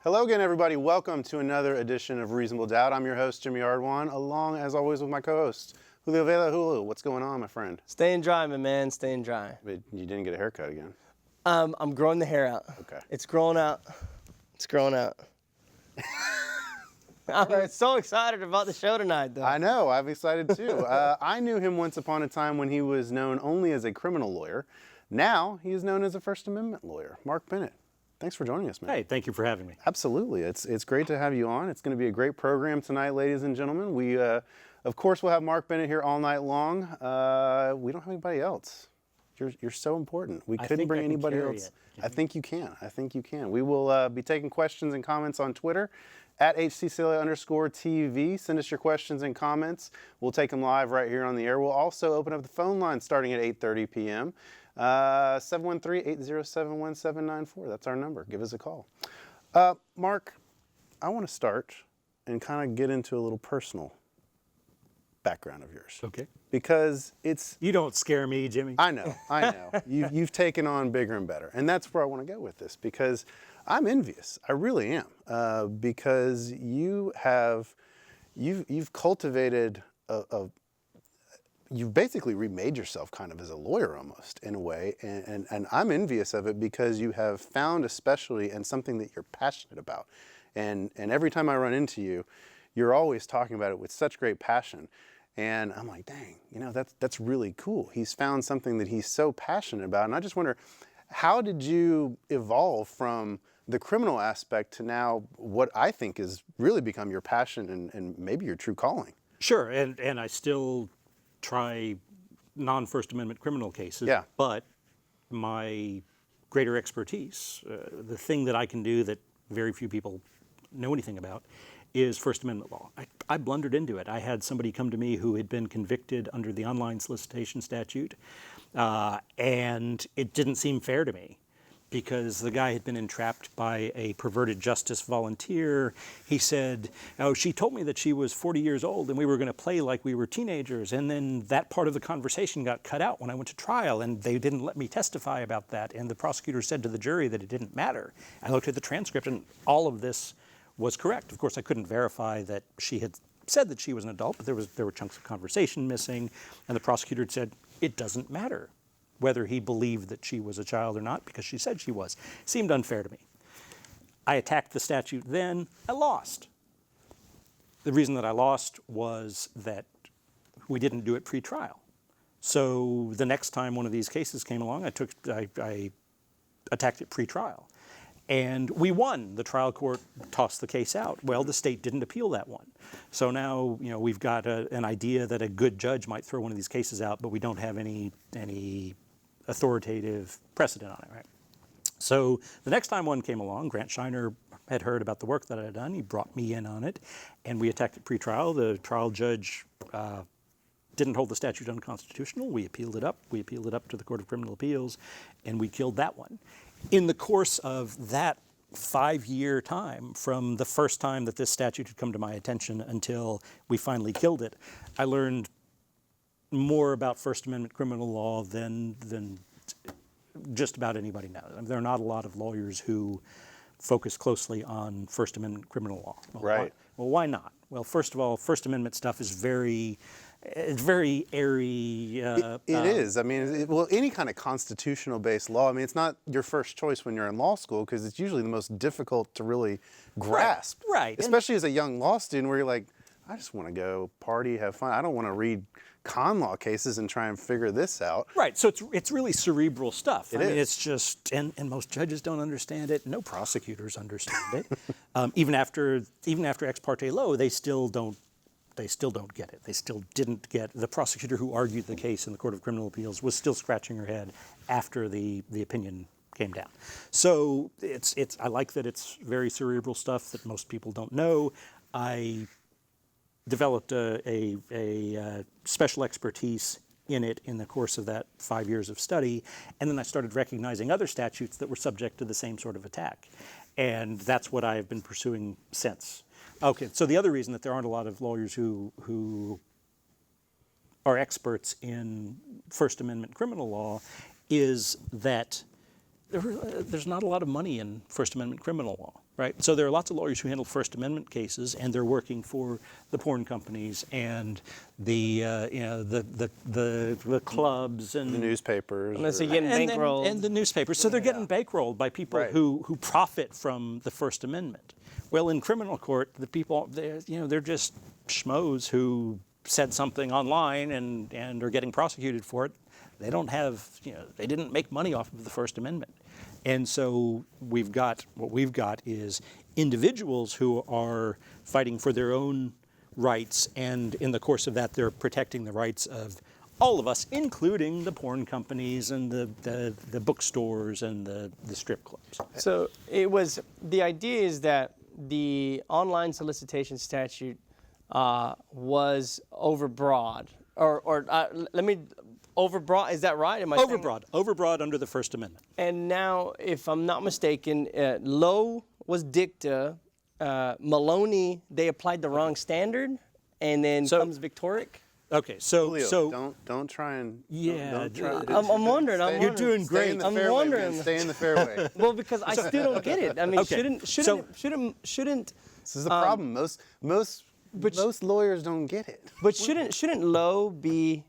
Hello again, everybody. Welcome to another edition of Reasonable Doubt. I'm your host, Jimmy Ardwan, along, as always, with my co-host, Julio Vela. Julio, what's going on, my friend? Staying dry, my man, staying dry. But you didn't get a haircut again. I'm growing the hair out. Okay. It's growing out. It's growing out. I'm so excited about the show tonight, though. I know. I'm excited, too. I knew him once upon a time when he was known only as a criminal lawyer. Now, he is known as a First Amendment lawyer. Mark Bennett. Thanks for joining us, man. Hey, thank you for having me. Absolutely. It's great to have you on. It's going to be a great program tonight, ladies and gentlemen. We, of course, will have Mark Bennett here all night long. We don't have anybody else. You're so important. We couldn't bring anybody else. I think you can. I think you can. We will be taking questions and comments on Twitter at HCCLA_TV. Send us your questions and comments. We'll take them live right here on the air. We'll also open up the phone line starting at 8:30 p.m. 713-807-1794. That's our number. Give us a call. Mark, I want to start and kind of get into a little personal background of yours. Okay. Because it's... You don't scare me, Jimmy. I know. You've taken on bigger and better. And that's where I want to go with this, because I'm envious. I really am. Because you've cultivated you've basically remade yourself kind of as a lawyer almost, in a way, and I'm envious of it because you have found a specialty and something that you're passionate about. And every time I run into you, you're always talking about it with such great passion. And I'm like, dang, that's really cool. He's found something that he's so passionate about. And I just wonder, how did you evolve from the criminal aspect to now what I think has really become your passion and maybe your true calling? Sure, and I still try non-First Amendment criminal cases, yeah. But my greater expertise, the thing that I can do that very few people know anything about, is First Amendment law. I blundered into it. I had somebody come to me who had been convicted under the online solicitation statute, and it didn't seem fair to me, because the guy had been entrapped by a perverted justice volunteer. He said, oh, she told me that she was 40 years old and we were going to play like we were teenagers. And then that part of the conversation got cut out when I went to trial, and they didn't let me testify about that. And the prosecutor said to the jury that it didn't matter. I looked at the transcript and all of this was correct. Of course, I couldn't verify that she had said that she was an adult, but there were chunks of conversation missing. And the prosecutor had said, it doesn't matter whether he believed that she was a child or not, because she said she was. Seemed unfair to me. I attacked the statute then. I lost. The reason that I lost was that we didn't do it pre-trial. So the next time one of these cases came along, I attacked it pre-trial. And we won. The trial court tossed the case out. Well, the state didn't appeal that one. So now, we've got an idea that a good judge might throw one of these cases out, but we don't have any authoritative precedent on it, right? So the next time one came along, Grant Shiner had heard about the work that I had done. He brought me in on it, and we attacked it pre-trial. The trial judge didn't hold the statute unconstitutional. We appealed it up. We appealed it up to the Court of Criminal Appeals, and we killed that one. In the course of that 5-year time, from the first time that this statute had come to my attention until we finally killed it, I learned more about First Amendment criminal law than just about anybody knows. I mean, there are not a lot of lawyers who focus closely on First Amendment criminal law. Well, right. Why not? Well, first of all, First Amendment stuff is very airy. It is. I mean, any kind of constitutional-based law, I mean, it's not your first choice when you're in law school, because it's usually the most difficult to really grasp. Right. Especially as a young law student, where you're like, I just want to go party, have fun. I don't want to read con law cases and try and figure this out. Right, so it's really cerebral stuff. I mean, it's just, and most judges don't understand it. No prosecutors understand it. Even after ex parte Low, they still don't get it. They still didn't get, the prosecutor who argued the case in the Court of Criminal Appeals was still scratching her head after the opinion came down. So I like that it's very cerebral stuff that most people don't know. I developed a special expertise in it in the course of that 5 years of study, and then I started recognizing other statutes that were subject to the same sort of attack. And that's what I've been pursuing since. Okay, so the other reason that there aren't a lot of lawyers who are experts in First Amendment criminal law is that there's not a lot of money in First Amendment criminal law. right? So there are lots of lawyers who handle First Amendment cases, and they're working for the porn companies and the the clubs and The newspapers. Unless or- you're getting and, then- bankrolled. and the newspapers. So they're getting bankrolled by people Right. who profit from the First Amendment. Well, in criminal court, the people, they're just schmoes who said something online and are getting prosecuted for it. They don't have, they didn't make money off of the First Amendment. And so what we've got is individuals who are fighting for their own rights, and in the course of that, they're protecting the rights of all of us, including the porn companies and the bookstores and the strip clubs. So the idea is that the online solicitation statute was overbroad, overbroad. Is that right? Am I saying that? Overbroad under the First Amendment. And now, if I'm not mistaken, Lowe was dicta. Maloney, they applied the wrong standard, and then comes Victoric. Okay, so Julio, don't try and Yeah, Don't try, I'm wondering. stay- You're doing stay in great. the I'm fairway, wondering. man. Stay in the fairway. Well, because I still don't get it. I mean, Okay, shouldn't. This is the problem. Most lawyers don't get it. But shouldn't Lowe be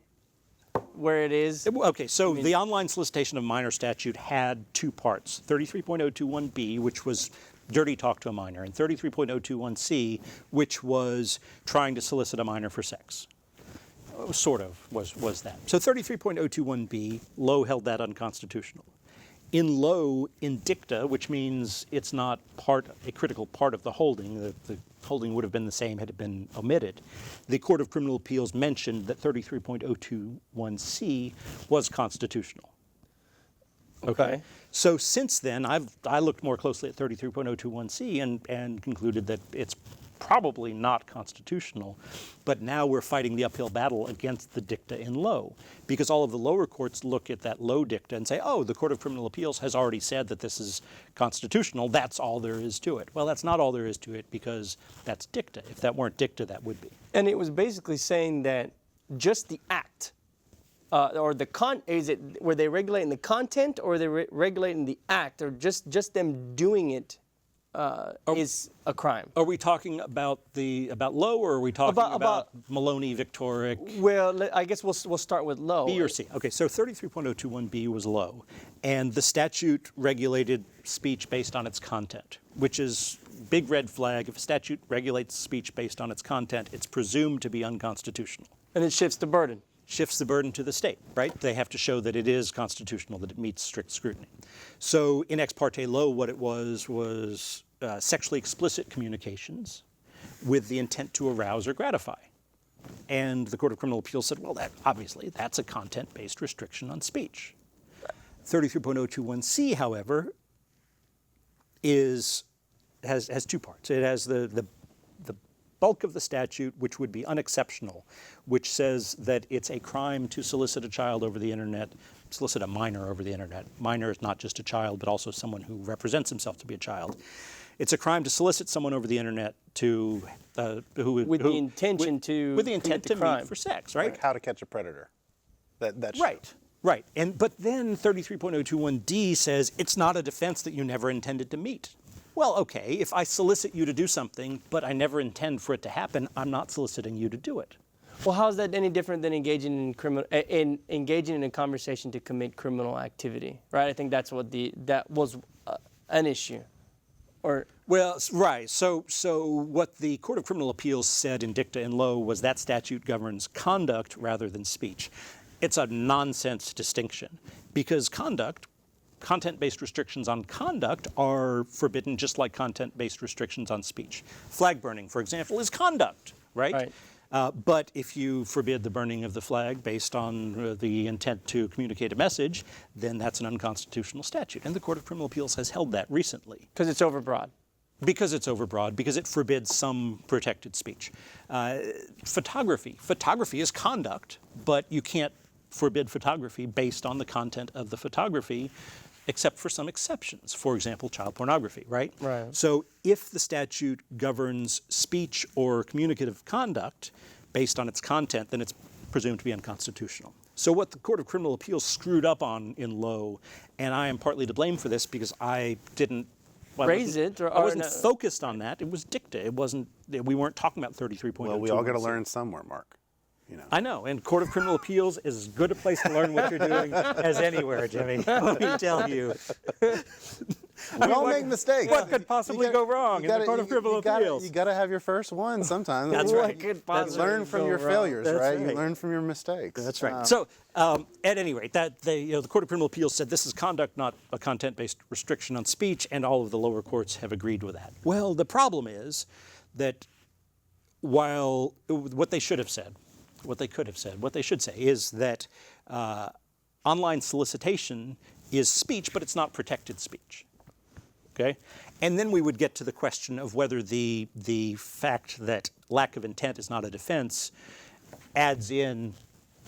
where it is? Okay, so the online solicitation of minor statute had two parts: 33.021B, which was dirty talk to a minor, and 33.021C, which was trying to solicit a minor for sex. Sort of was that. So 33.021B, Lowe held that unconstitutional. In Lowe, in dicta, which means it's not a critical part of the holding, the holding would have been the same had it been omitted, the Court of Criminal Appeals mentioned that 33.021C was constitutional. Okay. So since then, I looked more closely at 33.021C and concluded that it's probably not constitutional, but now we're fighting the uphill battle against the dicta in Lowe, because all of the lower courts look at that Lowe dicta and say, oh, the Court of Criminal Appeals has already said that this is constitutional, that's all there is to it. Well, that's not all there is to it, because that's dicta. If that weren't dicta, that would be. And it was basically saying that just the act, or were they regulating the content, or are they regulating the act, or just them doing it is a crime? Are we talking about Lowe, or are we talking about Maloney, Victoric? Well, I guess we'll start with Lowe. B or C. Okay, so 33.021B was Lowe, and the statute regulated speech based on its content, which is big red flag. If a statute regulates speech based on its content, it's presumed to be unconstitutional. And it shifts the burden. Shifts the burden to the state, right? They have to show that it is constitutional, that it meets strict scrutiny. So in Ex parte Lowe, what it was sexually explicit communications with the intent to arouse or gratify. And the Court of Criminal Appeals said, well, that's a content-based restriction on speech. 33.021C, however, has two parts. It has the bulk of the statute, which would be unexceptional, which says that it's a crime to solicit a child over the internet, solicit a minor over the internet. Minor is not just a child, but also someone who represents himself to be a child. It's a crime to solicit someone over the internet with the intent to meet for sex, right? Like How to Catch a Predator. That show. Right. But then 33.021D says it's not a defense that you never intended to meet. Well, okay, if I solicit you to do something, but I never intend for it to happen, I'm not soliciting you to do it. Well, how is that any different than engaging in a conversation to commit criminal activity, right? I think that was an issue. Well, right. So what the Court of Criminal Appeals said in dicta in Lowe was that statute governs conduct rather than speech. It's a nonsense distinction, because content-based restrictions on conduct are forbidden just like content-based restrictions on speech. Flag burning, for example, is conduct, right? But if you forbid the burning of the flag based on the intent to communicate a message, then that's an unconstitutional statute. And the Court of Criminal Appeals has held that recently. Because it's overbroad. Because it's overbroad, because it forbids some protected speech. Photography is conduct, but you can't forbid photography based on the content of the photography, except for some exceptions. For example, child pornography, right? Right. So if the statute governs speech or communicative conduct based on its content, then it's presumed to be unconstitutional. So what the Court of Criminal Appeals screwed up on in Lowe, and I am partly to blame for this because I didn't Well, raise it. I wasn't no. focused on that. It was dicta. It wasn't. We weren't talking about 33.02. Well, we all got to learn somewhere, Mark. You know. I know, and Court of Criminal Appeals is as good a place to learn what you're doing as anywhere, Jimmy. Let me tell you. We all make mistakes. What could possibly go wrong in the Court of Criminal Appeals? You got to have your first one sometimes. That's What right. could You possibly learn from go your wrong? failures, That's right? You right. learn from your mistakes. That's right. So, at any rate, the Court of Criminal Appeals said this is conduct, not a content-based restriction on speech, and all of the lower courts have agreed with that. Well, the problem is that while what they should have said, what they could have said, what they should say is that online solicitation is speech, but it's not protected speech. Okay? And then we would get to the question of whether the fact that lack of intent is not a defense adds in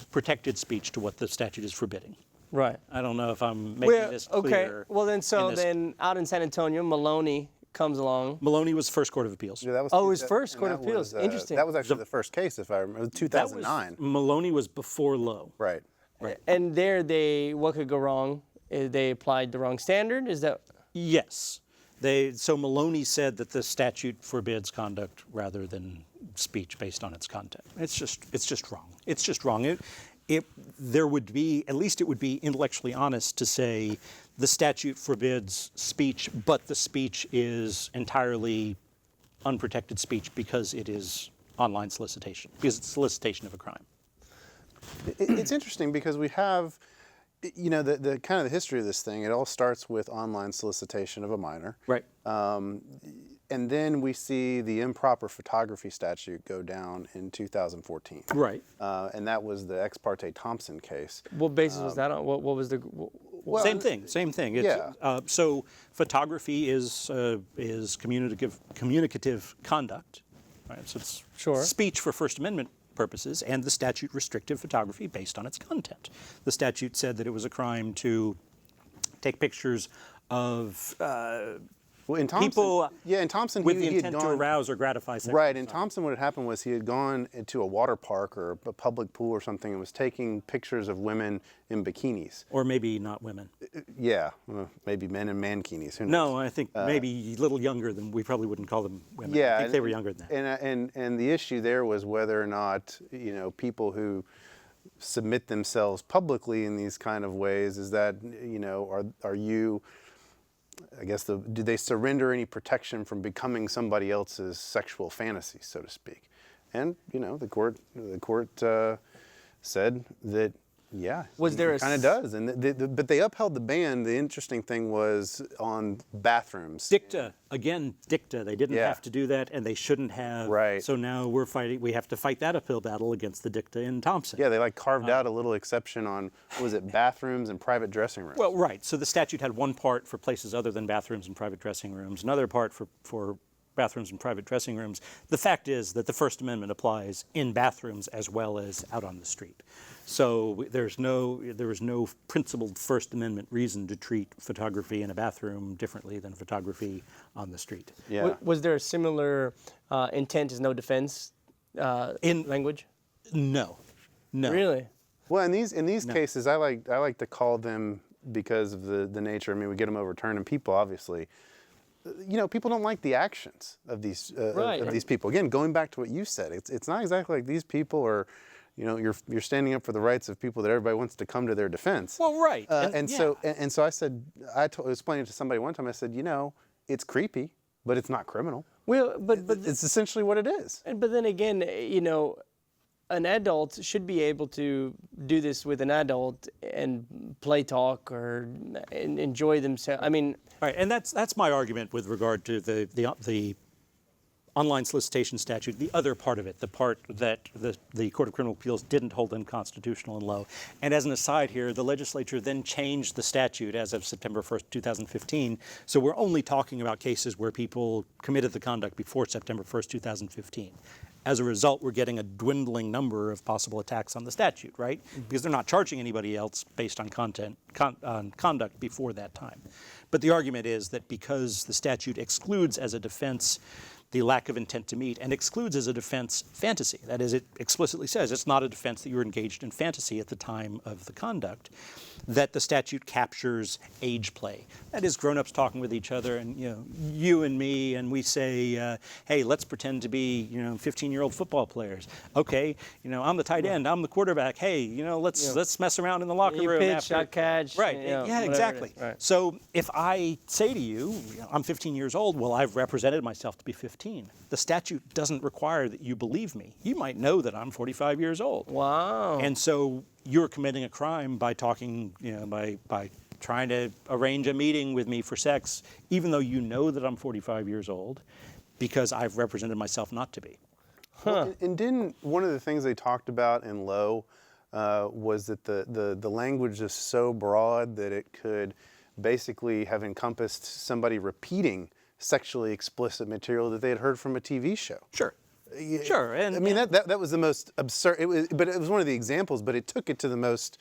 protected speech to what the statute is forbidding. Right. I don't know if I'm making this clear. Okay. Well, then, in this- out in San Antonio, Maloney comes along. Maloney was first Court of Appeals. Yeah, that was Oh, his that- first and Court that of Appeals. was, Interesting. That was actually the first case, if I remember. It was That 2009. Maloney was before Lowe. Right. And there, what could go wrong? They applied the wrong standard. Is that? Yes. So Maloney said that the statute forbids conduct rather than speech based on its content. It's just wrong. It's just wrong. There would be, at least it would be intellectually honest to say the statute forbids speech, but the speech is entirely unprotected speech because it is online solicitation, because it's solicitation of a crime. It's interesting because we have, you know, the kind of the history of this thing. It all starts with online solicitation of a minor. Right. And then we see the improper photography statute go down in 2014. Right. And that was the ex parte Thompson case. What basis was that on? What was the? Well, Same thing. It's, yeah. So photography is communicative conduct. Right. So it's Sure. speech for First Amendment purposes, and the statute restricted photography based on its content. The statute said that it was a crime to take pictures of Well, in Thompson, people in Thompson, with he the had intent to gone, arouse or gratify sexual Right, in desire. Thompson, what had happened was he had gone into a water park or a public pool or something and was taking pictures of women in bikinis. Or maybe not women. Yeah, maybe men in mankinis. Who knows? No, I think maybe a little younger than, we probably wouldn't call them women. Yeah, I think they were younger than that. And the issue there was whether or not, you know, people who submit themselves publicly in these kind of ways, is that, you know, are you, I guess, do they surrender any protection from becoming somebody else's sexual fantasy, so to speak? And, you know, the court said that, yeah, Was there it a kind of does. And but they upheld the ban. The interesting thing was on bathrooms. Dicta, again, dicta. They didn't Yeah. have to do that, and they shouldn't have. Right. So now we have to fight that uphill battle against the dicta in Thompson. Yeah, they like carved out a little exception on, what was it, bathrooms and private dressing rooms. Well, right. So the statute had one part for places other than bathrooms and private dressing rooms, another part for bathrooms and private dressing rooms. The fact is that the First Amendment applies in bathrooms as well as out on the street. So there is no principled First Amendment reason to treat photography in a bathroom differently than photography on the street. Yeah. Was there a similar intent is no defense language? No. Really? Well, in these cases, I like to call them, because of the nature. I mean, we get them overturned, and people obviously, you know, people don't like the actions of these Right. of these people. Again, going back to what you said, it's not exactly like these people are, you know, you're standing up for the rights of people that everybody wants to come to their defense. Well, right. So I said, I was explaining it to somebody one time. I said, you know, it's creepy, but it's not criminal. Well, but It's essentially what it is. but then again, you know, an adult should be able to do this with an adult and play talk or enjoy themselves. I mean, Right, and that's my argument with regard to the online solicitation statute, the other part of it, the part that the Court of Criminal Appeals didn't hold unconstitutional in Lowe. And as an aside here, the legislature then changed the statute as of September 1st, 2015. So we're only talking about cases where people committed the conduct before September 1st, 2015. As a result, we're getting a dwindling number of possible attacks on the statute, right? Because they're not charging anybody else based on conduct before that time. But the argument is that because the statute excludes as a defense the lack of intent to meet, and excludes as a defense fantasy. That is, it explicitly says it's not a defense that you were engaged in fantasy at the time of the conduct, that the statute captures age play. That is, grown-ups talking with each other, and you and me, and we say, hey, let's pretend to be 15-year-old football players. Okay, I'm the tight end, I'm the quarterback. Hey, let's mess around in the locker room pitch, after. shot catch. Right. Yeah, exactly. Right. So if I say to you, I'm 15 years old, well, I've represented myself to be 15. The statute doesn't require that you believe me. You might know that I'm 45 years old. Wow. And so you're committing a crime by talking, by trying to arrange a meeting with me for sex, even though you know that I'm 45 years old, because I've represented myself not to be. Well, and didn't one of the things they talked about in Lowe was that the language is so broad that it could basically have encompassed somebody repeating sexually explicit material that they had heard from a TV show. Sure. Sure. And I mean, that was the most absurd. It was one of the examples, but it took it to the most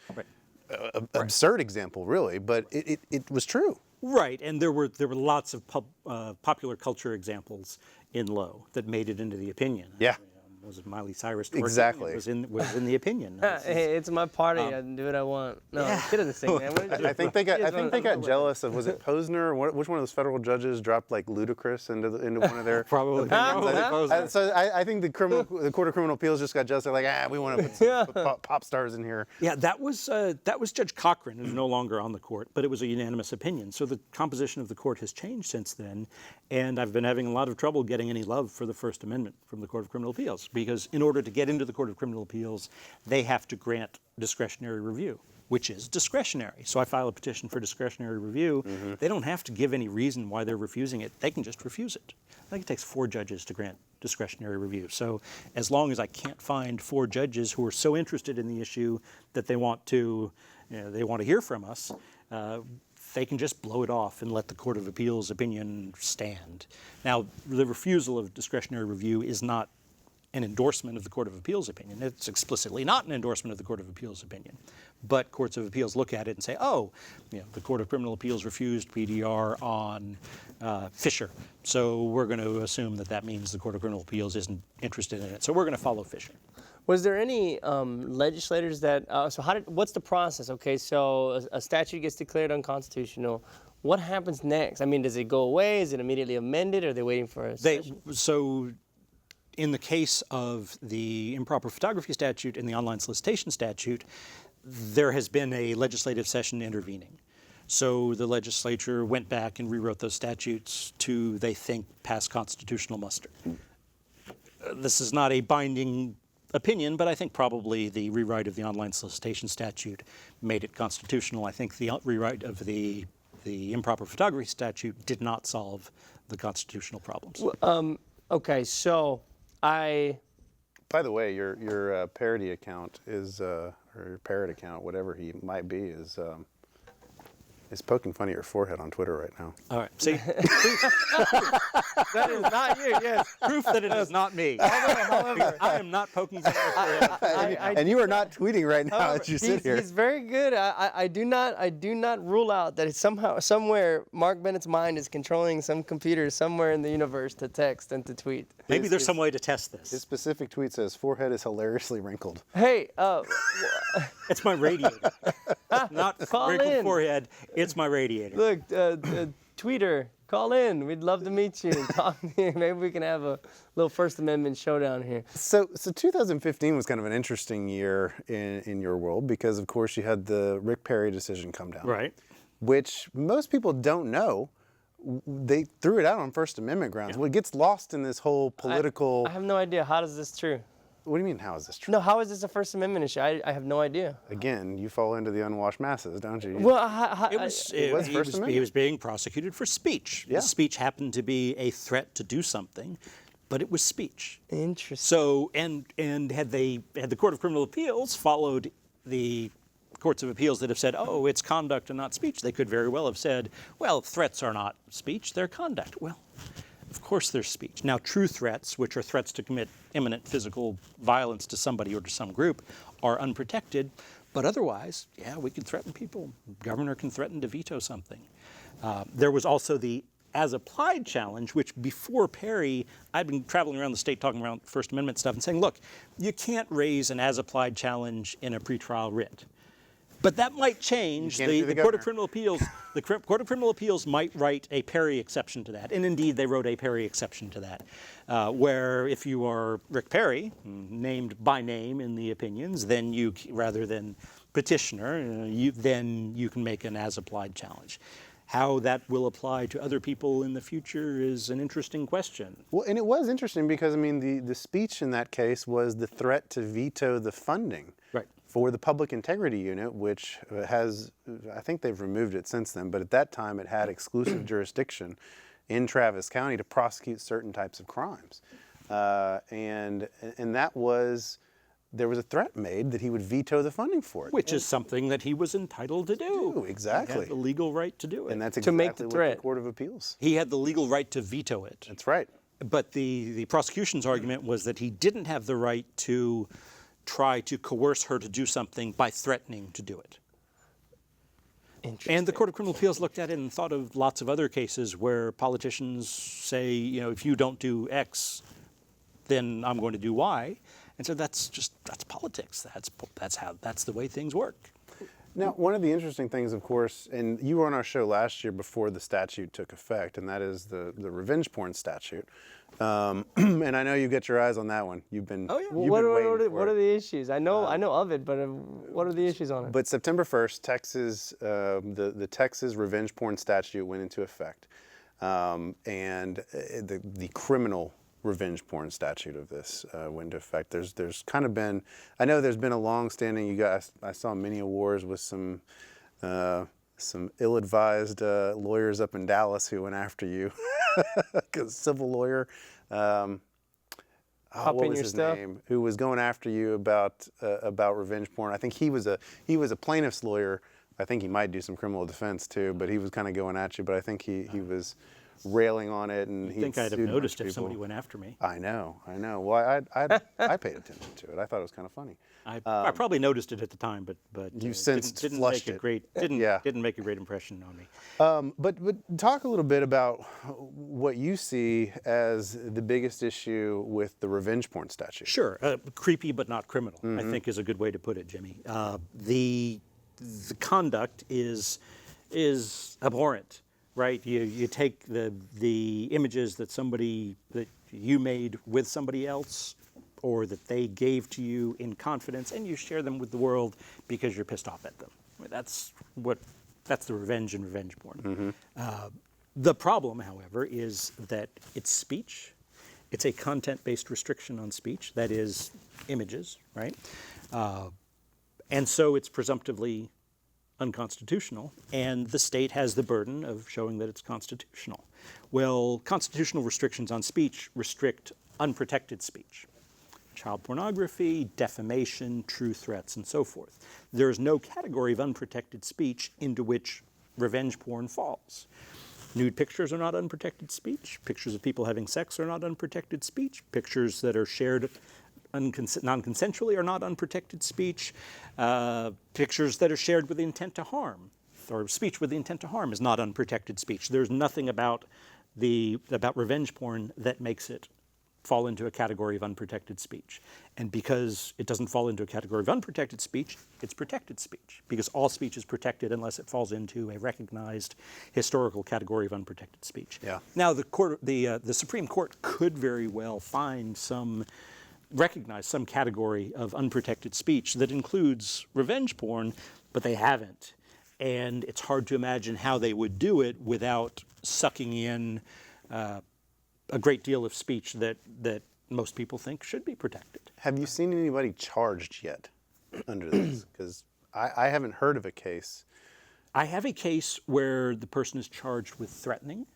absurd example, really. But it was true. Right, and there were lots of popular culture examples in Lowe that made it into the opinion. Yeah. Was it Miley Cyrus? Exactly. Was in the opinion. Hey, it's my party. I can do what I want. No, get in this thing, man. What did you I think they got jealous of, was it Posner? Which one of those federal judges dropped like Ludacris into one of their Probably. opinions? So I think the Court of Criminal Appeals just got jealous. They're like, we want to put some pop stars in here. Yeah, that was Judge Cochran, who's no longer on the court, but it was a unanimous opinion. So the composition of the court has changed since then, and I've been having a lot of trouble getting any love for the First Amendment from the Court of Criminal Appeals, because in order to get into the Court of Criminal Appeals, they have to grant discretionary review, which is discretionary. So I file a petition for discretionary review. Mm-hmm. They don't have to give any reason why they're refusing it. They can just refuse it. I think it takes 4 judges to grant discretionary review. So as long as I can't find 4 judges who are so interested in the issue that they want to hear from us, they can just blow it off and let the Court of Appeals opinion stand. Now, the refusal of discretionary review is not an endorsement of the Court of Appeals opinion. It's explicitly not an endorsement of the Court of Appeals opinion. But courts of appeals look at it and say, the Court of Criminal Appeals refused PDR on Fisher. So we're going to assume that means the Court of Criminal Appeals isn't interested in it. So we're going to follow Fisher. Was there any legislators that, what's the process? Okay, so a statute gets declared unconstitutional. What happens next? I mean, does it go away? Is it immediately amended? Or are they waiting for a session? In the case of the improper photography statute and the online solicitation statute, there has been a legislative session intervening. So the legislature went back and rewrote those statutes to, they think, pass constitutional muster. This is not a binding opinion, but I think probably the rewrite of the online solicitation statute made it constitutional. I think the rewrite of the improper photography statute did not solve the constitutional problems. Okay, so By the way, your parody account is, or your parrot account, whatever he might be, is poking fun at your forehead on Twitter right now. All right, see? that is not you, yes. Proof that it is not me. However, I am not poking fun at my forehead. And you are not tweeting right now as you sit here. He's very good. I do not rule out that it's somewhere Mark Bennett's mind is controlling some computer somewhere in the universe to text and to tweet. Maybe there's some way to test this. His specific tweet says, "Forehead is hilariously wrinkled." Hey, it's my radiator. Not wrinkled forehead. It's my radiator. Look, tweeter, call in. We'd love to meet you and talk to you. Maybe we can have a little First Amendment showdown here. So 2015 was kind of an interesting year in your world because, of course, you had the Rick Perry decision come down. Right. Which most people don't know. They threw it out on First Amendment grounds. Yeah. Well, it gets lost in this whole political... I have no idea. How is this true? What do you mean, how is this true? No, how is this a First Amendment issue? I have no idea. Again, you fall into the unwashed masses, don't you? Well, he was being prosecuted for speech. Yeah. The speech happened to be a threat to do something, but it was speech. Interesting. So, and had the Court of Criminal Appeals followed the courts of appeals that have said, oh, it's conduct and not speech, they could very well have said, well, threats are not speech, they're conduct. Well, of course there's speech. Now, true threats, which are threats to commit imminent physical violence to somebody or to some group, are unprotected. But otherwise, yeah, we can threaten people. The governor can threaten to veto something. There was also the as-applied challenge, which before Perry, I'd been traveling around the state talking around First Amendment stuff and saying, look, you can't raise an as-applied challenge in a pretrial writ. But that might change. The Court of Criminal Appeals, the Court of Criminal Appeals might write a Perry exception to that, and indeed they wrote a Perry exception to that, where if you are Rick Perry, named by name in the opinions, then you, rather than petitioner, then you can make an as-applied challenge. How that will apply to other people in the future is an interesting question. Well, and it was interesting because, I mean, the speech in that case was the threat to veto the funding for the Public Integrity Unit, which has, I think they've removed it since then, but at that time it had exclusive jurisdiction in Travis County to prosecute certain types of crimes. And that was, there was a threat made that he would veto the funding for it. Which is something that he was entitled to do. Exactly. He had the legal right to do it. And that's to exactly make the what threat. the Court of Appeals. He had the legal right to veto it. That's right. But the prosecution's argument was that he didn't have the right to try to coerce her to do something by threatening to do it. And the Court of Criminal Appeals looked at it and thought of lots of other cases where politicians say, you know, if you don't do X, then I'm going to do Y. And so that's politics. That's the way things work. Now, one of the interesting things, of course, and you were on our show last year before the statute took effect, and that is the revenge porn statute. And I know you get your eyes on that one. You've been, Oh, yeah. you've been What waiting for are it. the issues? I know of it, but what are the issues on it? But September 1st, Texas, the Texas revenge porn statute went into effect, and the criminal revenge porn statute of this went into effect. There's kind of been, I know there's been a long-standing, you guys, I saw many wars with some ill-advised lawyers up in Dallas who went after you, because civil lawyer, what was his name? Who was going after you about revenge porn. I think he was a plaintiff's lawyer. I think he might do some criminal defense too, but he was kind of going at you. But I think he was railing on it, and he think I'd have noticed if somebody went after me. I know. Well, I paid attention to it. I thought it was kind of funny. I probably noticed it at the time, but you since didn't flushed make it. Didn't make a great impression on me. But talk a little bit about what you see as the biggest issue with the revenge porn statute. Sure, creepy but not criminal, I think is a good way to put it, Jimmy. The conduct is abhorrent. Right, you take the images that you made with somebody else, or that they gave to you in confidence, and you share them with the world because you're pissed off at them. That's the revenge and revenge porn. The problem, however, is that it's speech. It's a content-based restriction on speech. That is, images, right? And so it's presumptively unconstitutional, and the state has the burden of showing that it's constitutional. Well, constitutional restrictions on speech restrict unprotected speech. Child pornography, defamation, true threats, and so forth. There is no category of unprotected speech into which revenge porn falls. Nude pictures are not unprotected speech. Pictures of people having sex are not unprotected speech. Pictures that are shared non-consensually are not unprotected speech. Pictures that are shared with the intent to harm, or speech with the intent to harm, is not unprotected speech. There's nothing about revenge porn that makes it fall into a category of unprotected speech. And because it doesn't fall into a category of unprotected speech, it's protected speech, because all speech is protected unless it falls into a recognized historical category of unprotected speech. Yeah. Now, the Supreme Court could very well recognize some category of unprotected speech that includes revenge porn, but they haven't. And it's hard to imagine how they would do it without sucking in a great deal of speech that most people think should be protected. Have you seen anybody charged yet under this? Because I haven't heard of a case. I have a case where the person is charged with threatening.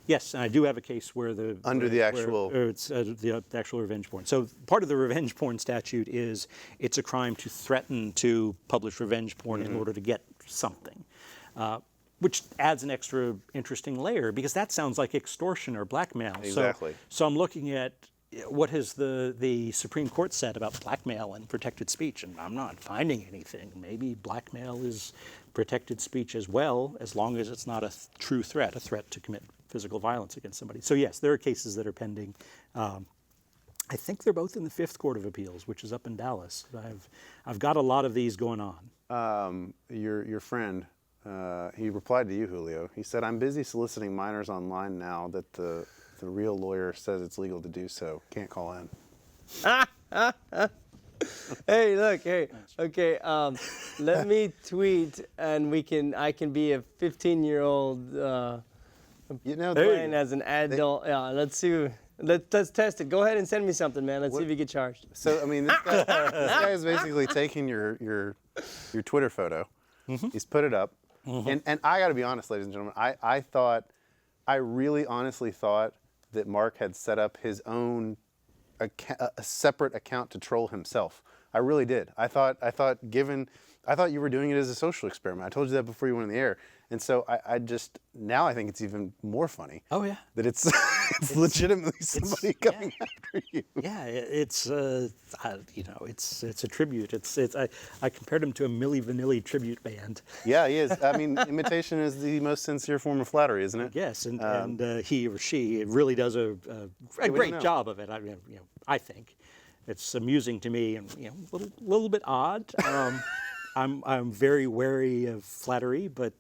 Yes, and I do have a case where the actual revenge porn. So part of the revenge porn statute is it's a crime to threaten to publish revenge porn in order to get something, which adds an extra interesting layer, because that sounds like extortion or blackmail. Exactly. So I'm looking at what has the Supreme Court said about blackmail and protected speech, and I'm not finding anything. Maybe blackmail is protected speech as well, as long as it's not a true threat, a threat to commit physical violence against somebody. So yes, there are cases that are pending. I think they're both in the Fifth Court of Appeals, which is up in Dallas. I've got a lot of these going on. Your friend, he replied to you, Julio. He said, "I'm busy soliciting minors online now that the real lawyer says it's legal to do so. Can't call in." Hey, look, hey, okay. Let me tweet, and I can be a 15-year-old You know, playing as an adult. Yeah, let's see. Let's test it. Go ahead and send me something, man. Let's see if you get charged. So I mean, this guy is basically taking your Twitter photo. He's put it up, and I got to be honest, ladies and gentlemen. I really honestly thought that Mark had set up his own a separate account to troll himself. I really did. I thought you were doing it as a social experiment. I told you that before you went on the air. And so I now I think it's even more funny. Oh yeah. That it's legitimately somebody coming after you. Yeah, it's it's a tribute. I compared him to a Milli Vanilli tribute band. Yeah, he is. I mean, imitation is the most sincere form of flattery, isn't it? Yes, and he or she really does a great job of it. I think it's amusing to me and a little bit odd. I'm very wary of flattery, but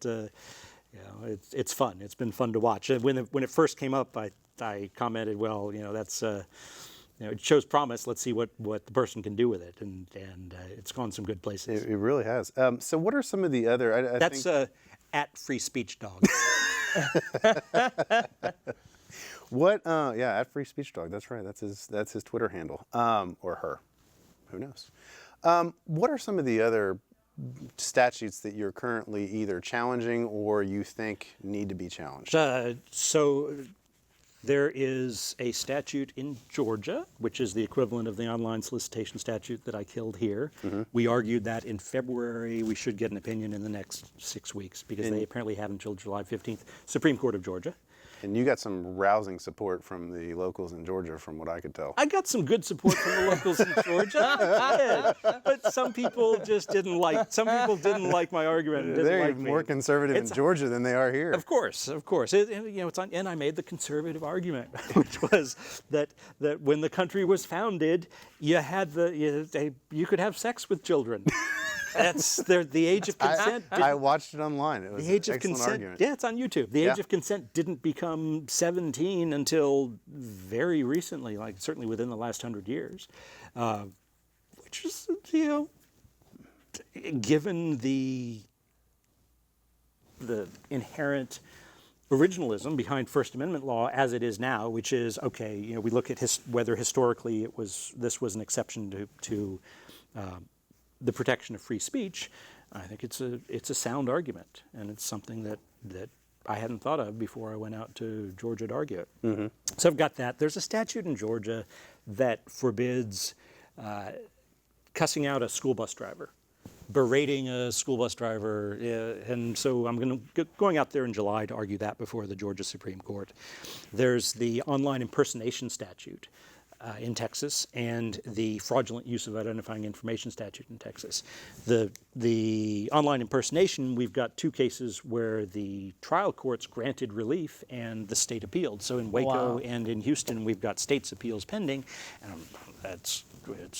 it's fun. It's been fun to watch. When it first came up, I commented, well, that's it shows promise. Let's see what the person can do with it, and it's gone some good places. It really has. So what are some of the other? That's at Free Speech Dog. What? Yeah, at Free Speech Dog. That's right. That's his Twitter handle, or her. Who knows? What are some of the other statutes that you're currently either challenging or you think need to be challenged? So there is a statute in Georgia, which is the equivalent of the online solicitation statute that I killed here. We argued that in February. We should get an opinion in the next 6 weeks because they apparently have until July 15th. Supreme Court of Georgia. And you got some rousing support from the locals in Georgia, from what I could tell. I got some good support from the locals in Georgia, I did. But some people just didn't like. Some people didn't like my argument. And didn't They're like more me. conservative in Georgia than they are here. Of course. It's on, and I made the conservative argument, which was that when the country was founded, you could have sex with children. That's the age of consent. I watched it online. It was The age an of excellent consent. argument. Yeah, it's on YouTube. The age of consent didn't become 17 until very recently, like certainly within the last 100 years, which is given the inherent originalism behind First Amendment law as it is now, which is okay. We look at whether historically this was an exception to the protection of free speech. I think it's a sound argument, and it's something that I hadn't thought of before I went out to Georgia to argue it. So I've got that. There's a statute in Georgia that forbids cussing out a school bus driver, berating a school bus driver, and so I'm going out there in July to argue that before the Georgia Supreme Court. There's the online impersonation statute in Texas, and the fraudulent use of identifying information statute in Texas. The online impersonation, we've got two cases where the trial courts granted relief and the state appealed. So in Waco and in Houston, we've got states appeals pending, and it's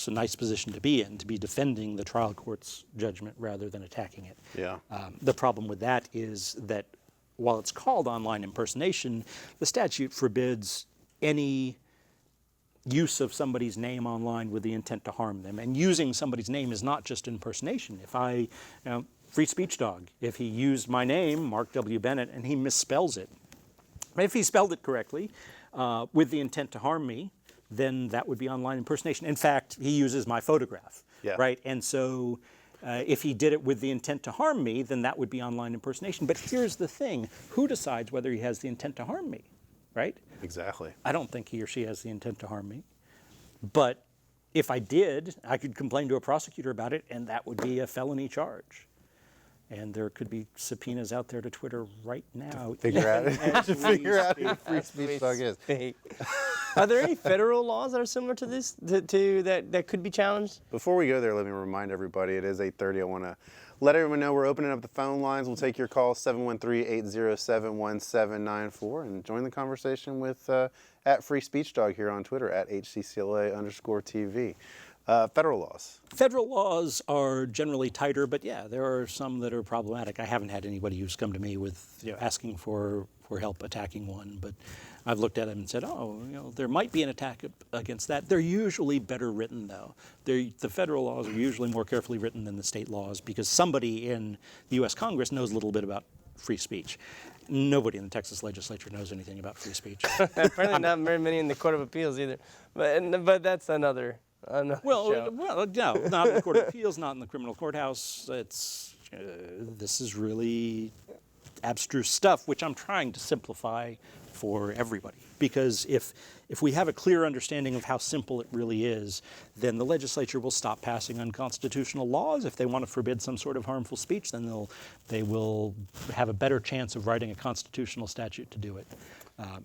a nice position to be in, to be defending the trial court's judgment rather than attacking it. Yeah. The problem with that is that while it's called online impersonation, the statute forbids any use of somebody's name online with the intent to harm them. And using somebody's name is not just impersonation. If Free Speech Dog, if he used my name, Mark W. Bennett, and he misspells it, if he spelled it correctly with the intent to harm me, then that would be online impersonation. In fact, he uses my photograph, right? And so if he did it with the intent to harm me, then that would be online impersonation. But here's the thing, who decides whether he has the intent to harm me, right? Exactly. I don't think he or she has the intent to harm me. But if I did, I could complain to a prosecutor about it, and that would be a felony charge. And there could be subpoenas out there to Twitter right now. Figure out who Free Speech Dog is. Are there any federal laws that are similar to this, that could be challenged? Before we go there, let me remind everybody, it is 8:30. I want to let everyone know we're opening up the phone lines. We'll take your call, 713-807-1794, and join the conversation with at Free Speech Dog here on Twitter, at HCCLA_TV. Federal laws. Federal laws are generally tighter, but yeah, there are some that are problematic. I haven't had anybody who's come to me with asking for help attacking one, but I've looked at them and said, there might be an attack against that. They're usually better written, though. The federal laws are usually more carefully written than the state laws because somebody in the U.S. Congress knows a little bit about free speech. Nobody in the Texas legislature knows anything about free speech. Apparently not very many in the Court of Appeals either. But that's another show. Well, no, not in the Court of Appeals, not in the criminal courthouse. This is really abstruse stuff, which I'm trying to simplify for everybody. Because if we have a clear understanding of how simple it really is, then the legislature will stop passing unconstitutional laws. If they want to forbid some sort of harmful speech, then they will have a better chance of writing a constitutional statute to do it.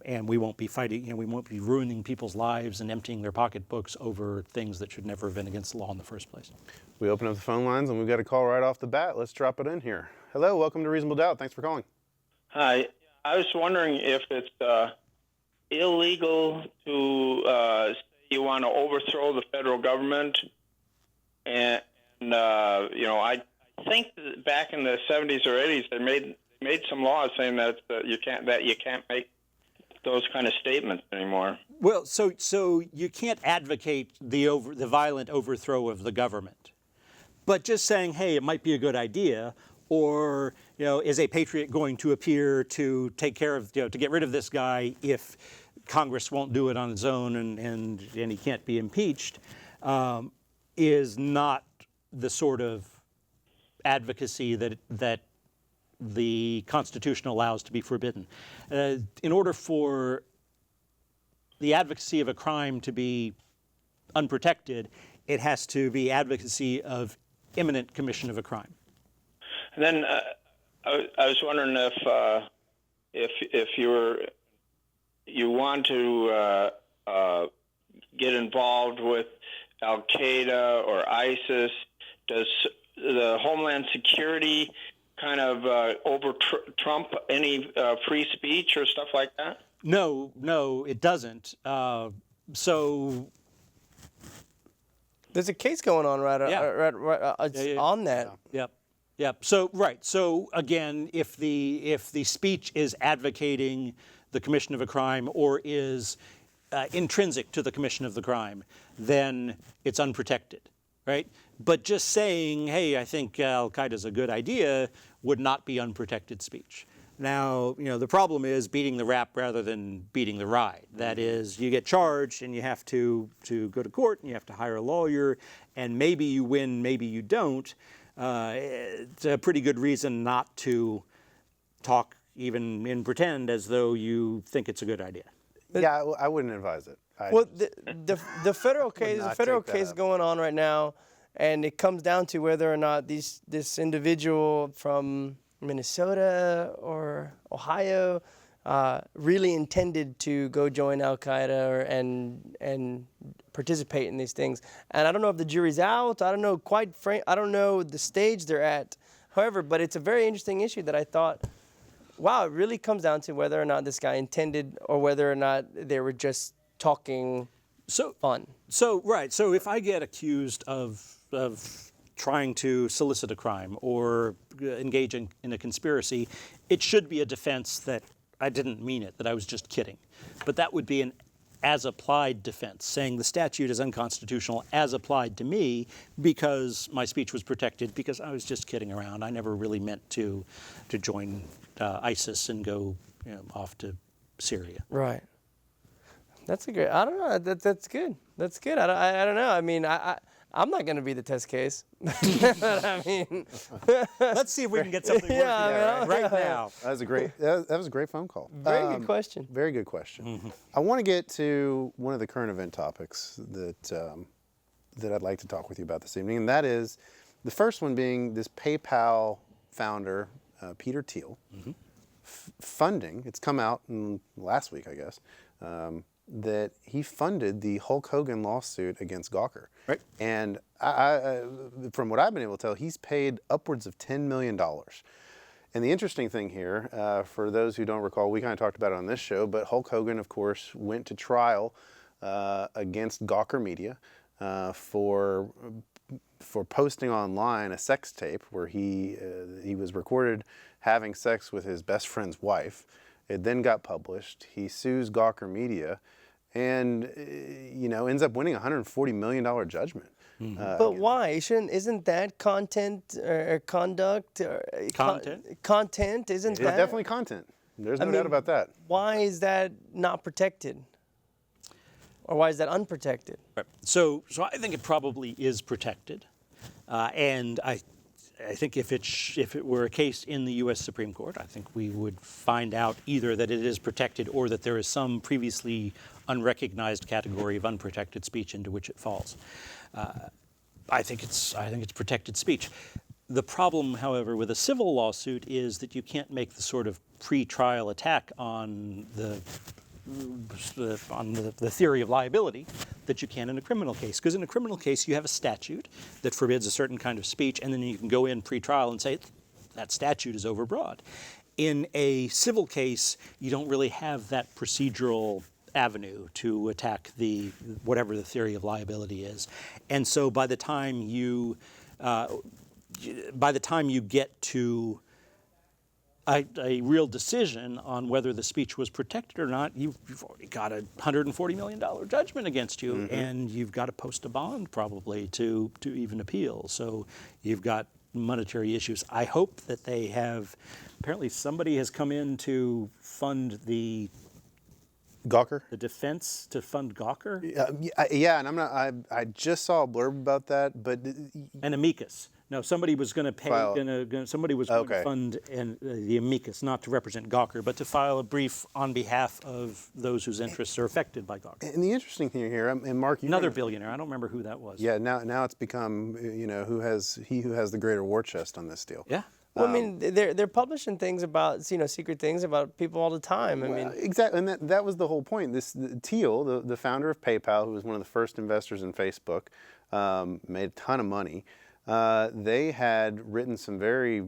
And we won't be fighting, we won't be ruining people's lives and emptying their pocketbooks over things that should never have been against the law in the first place. We open up the phone lines and we've got a call right off the bat. Let's drop it in here. Hello, welcome to Reasonable Doubt. Thanks for calling. Hi. I was wondering if it's illegal to say you want to overthrow the federal government. And I think that back in the 70s or 80s, they made some laws saying that you can't make those kind of statements anymore. Well, so you can't advocate the violent overthrow of the government, but just saying, hey, it might be a good idea, or is a patriot going to appear to take care of, to get rid of this guy if Congress won't do it on its own and he can't be impeached, is not the sort of advocacy that the Constitution allows to be forbidden. In order for the advocacy of a crime to be unprotected, it has to be advocacy of imminent commission of a crime. And then I was wondering if you want to get involved with Al Qaeda or ISIS, does the Homeland Security kind of trump any free speech or stuff like that? No, it doesn't. So there's a case going on right on that. Yep. So again, if the speech is advocating the commission of a crime or is intrinsic to the commission of the crime, then it's unprotected, right? But just saying, hey, I think Al Qaeda's a good idea would not be unprotected speech. Now, the problem is beating the rap rather than beating the ride. That is, you get charged and you have to go to court and you have to hire a lawyer, and maybe you win, maybe you don't. It's a pretty good reason not to talk even in pretend as though you think it's a good idea. Yeah, I wouldn't advise it. The federal case going on right now, and it comes down to whether or not this individual from Minnesota or Ohio really intended to go join Al Qaeda and participate in these things. And I don't know if the jury's out. I don't know I don't know the stage they're at. However, but it's a very interesting issue that I thought, wow, it really comes down to whether or not this guy intended or whether or not they were just talking fun. So if I get accused of trying to solicit a crime or engage in a conspiracy, it should be a defense that I didn't mean it, that I was just kidding. But that would be an as-applied defense, saying the statute is unconstitutional as applied to me because my speech was protected because I was just kidding around. I never really meant to join ISIS and go off to Syria. Right. That's a great. I don't know. That's good. That's good. I don't know. I mean, I'm not going to be the test case. I mean, let's see if we can get something working right now. That was a great phone call. Very good question. Very good question. Mm-hmm. I want to get to one of the current event topics that I'd like to talk with you about this evening, and that is the first one being this PayPal founder, Peter Thiel, funding. It's come out last week, I guess. that he funded the Hulk Hogan lawsuit against Gawker. Right. And from what I've been able to tell, he's paid upwards of $10 million. And the interesting thing here, for those who don't recall, we kind of talked about it on this show, but Hulk Hogan, of course, went to trial against Gawker Media for posting online a sex tape where he was recorded having sex with his best friend's wife. It then got published. He sues Gawker Media, and ends up winning a $140 million judgment. But why? Isn't that content or conduct? Content? Content, isn't It's that? definitely content. There's no doubt about that. Why is that not protected? Or why is that unprotected? Right. So I think it probably is protected, and I think if it were a case in the U.S. Supreme Court, I think we would find out either that it is protected or that there is some previously unrecognized category of unprotected speech into which it falls. I think it's protected speech. The problem, however, with a civil lawsuit is that you can't make the sort of pre-trial attack on the theory of liability that you can in a criminal case. Because in a criminal case, you have a statute that forbids a certain kind of speech, and then you can go in pre-trial and say that statute is overbroad. In a civil case, you don't really have that procedural avenue to attack whatever the theory of liability is. And so by the time you get to a real decision on whether the speech was protected or not, you've already got a $140 million judgment against you, and you've got to post a bond probably to even appeal. So you've got monetary issues. I hope that they have. Apparently, somebody has come in to fund the Gawker? the defense to fund Gawker Yeah, and I just saw a blurb about that, but and amicus. No, somebody was going to pay. Somebody was going to fund the amicus, not to represent Gawker, but to file a brief on behalf of those whose interests are affected by Gawker. And the interesting thing here, and Mark, Another billionaire. I don't remember who that was. Yeah, now it's become who has the greater war chest on this deal. Yeah. Well, I mean, they're publishing things about secret things about people all the time. I mean, exactly, and that was the whole point. Thiel, the founder of PayPal, who was one of the first investors in Facebook, made a ton of money. They had written some very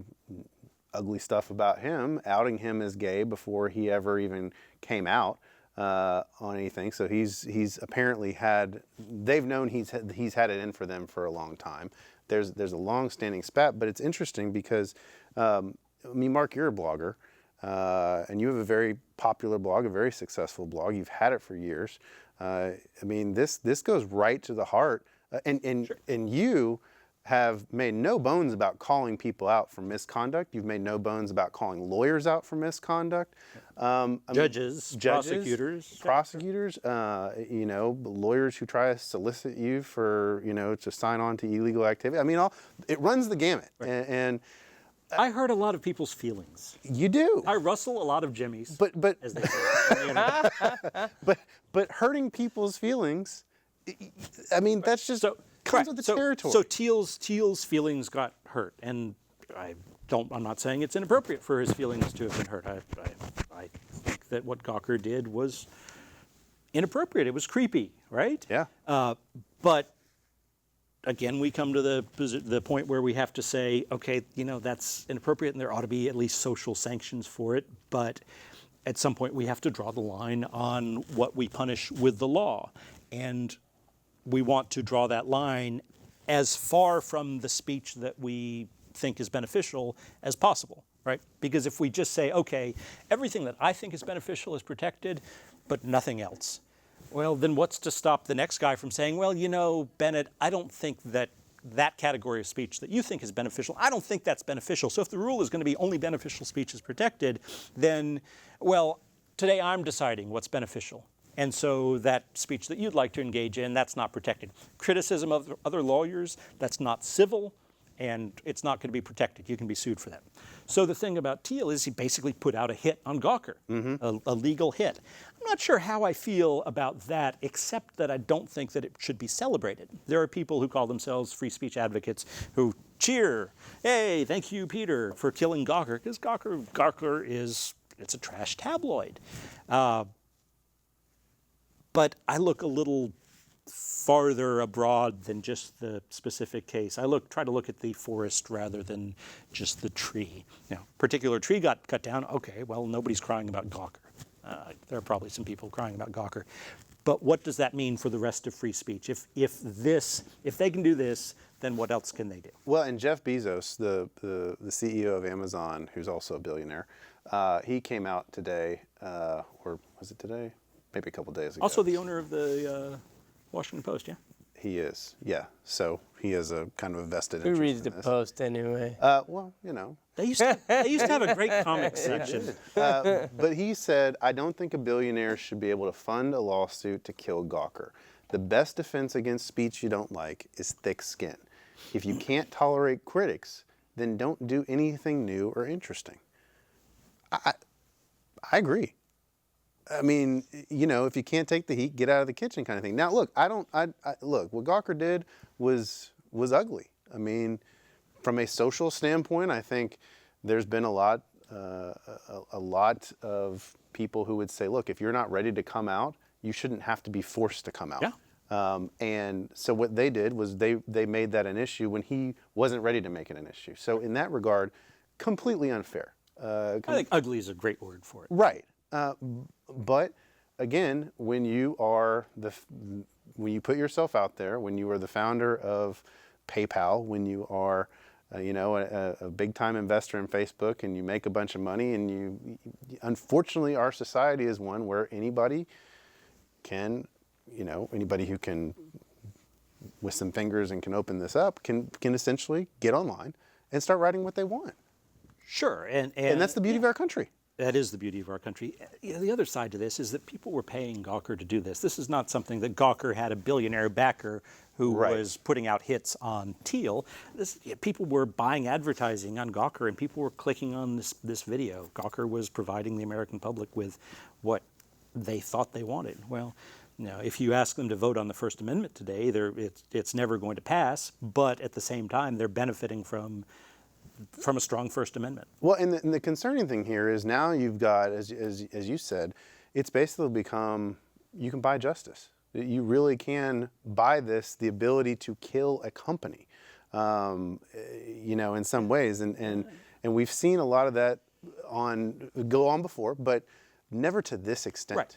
ugly stuff about him, outing him as gay before he ever even came out on anything. So he's apparently had. They've known he's had it in for them for a long time. There's a long-standing spat, but it's interesting because, Mark, you're a blogger, and you have a very popular blog, a very successful blog. You've had it for years. This goes right to the heart, and you have made no bones about calling people out for misconduct. You've made no bones about calling lawyers out for misconduct. Judges, prosecutors, lawyers who try to solicit you for, to sign on to illegal activity. It runs the gamut. Right. And I hurt a lot of people's feelings. You do. I rustle a lot of jimmies, but as they say. but hurting people's feelings, that's just comes with the territory. So Thiel's feelings got hurt, and I'm not saying it's inappropriate for his feelings to have been hurt. I think that what Gawker did was inappropriate. It was creepy, right? Yeah. But again, we come to the point where we have to say, okay, that's inappropriate, and there ought to be at least social sanctions for it. But at some point, we have to draw the line on what we punish with the law, and we want to draw that line as far from the speech that we think is beneficial as possible, right? Because if we just say, okay, everything that I think is beneficial is protected, but nothing else, well, then what's to stop the next guy from saying, well, Bennett, I don't think that category of speech that you think is beneficial, I don't think that's beneficial. So if the rule is going to be only beneficial speech is protected, then, well, today I'm deciding what's beneficial. And so that speech that you'd like to engage in, that's not protected. Criticism of other lawyers, that's not civil, and it's not going to be protected. You can be sued for that. So the thing about Thiel is he basically put out a hit on Gawker, a legal hit. I'm not sure how I feel about that, except that I don't think that it should be celebrated. There are people who call themselves free speech advocates who cheer, hey, thank you, Peter, for killing Gawker, because Gawker it's a trash tabloid. But I look a little farther abroad than just the specific case. I try to look at the forest rather than just the tree. Now, particular tree got cut down. Okay, well, nobody's crying about Gawker. There are probably some people crying about Gawker. But what does that mean for the rest of free speech? If they can do this, then what else can they do? Well, and Jeff Bezos, the CEO of Amazon, who's also a billionaire, he came out today, or was it today? Maybe a couple days ago. Also the owner of the Washington Post, yeah? He is, yeah. So he has a kind of a vested Who interest reads in the this. Post anyway? Well, you know. They used to have a great comics section. But he said, I don't think a billionaire should be able to fund a lawsuit to kill Gawker. The best defense against speech you don't like is thick skin. If you can't tolerate critics, then don't do anything new or interesting. I agree. I mean, you know, if you can't take the heat, get out of the kitchen kind of thing. Now, look, look, what Gawker did was ugly. I mean, from a social standpoint, I think there's been a lot of people who would say, look, if you're not ready to come out, you shouldn't have to be forced to come out. Yeah. And so what they did was they made that an issue when he wasn't ready to make it an issue. So in that regard, completely unfair. I think ugly is a great word for it. Right. But again, when you put yourself out there, when you are the founder of PayPal, when you are, a big time investor in Facebook, and you make a bunch of money, and unfortunately, our society is one where anybody who can, with some fingers and can open this up, can essentially get online and start writing what they want. Sure, and that's the beauty of our country. That is the beauty of our country. The other side to this is that people were paying Gawker to do this. This is not something that Gawker had a billionaire backer who was putting out hits on Thiel. People were buying advertising on Gawker, and people were clicking on this video. Gawker was providing the American public with what they thought they wanted. Well, if you ask them to vote on the First Amendment today, it's never going to pass. But at the same time, they're benefiting from a strong First Amendment. Well, and the concerning thing here is now you've got, as you said, it's basically become, you can buy justice. You really can buy the ability to kill a company, in some ways. And we've seen a lot of that go on before, but never to this extent. Right.